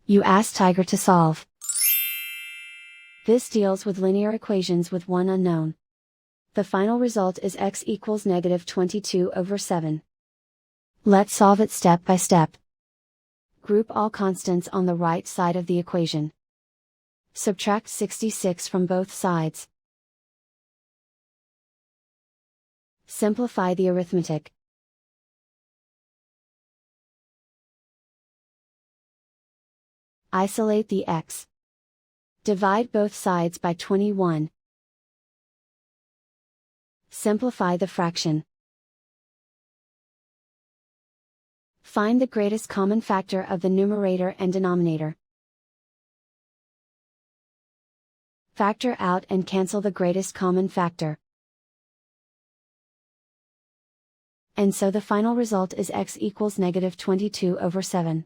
You ask Tiger to solve. This deals with linear equations with one unknown. The final result is x equals -22/7. Let's solve it step by step. Group all constants on the right side of the equation. Subtract 66 from both sides. Simplify the arithmetic. Isolate the x. Divide both sides by 21. Simplify the fraction. Find the greatest common factor of the numerator and denominator. Factor out and cancel the greatest common factor. And so the final result is x equals -22/7.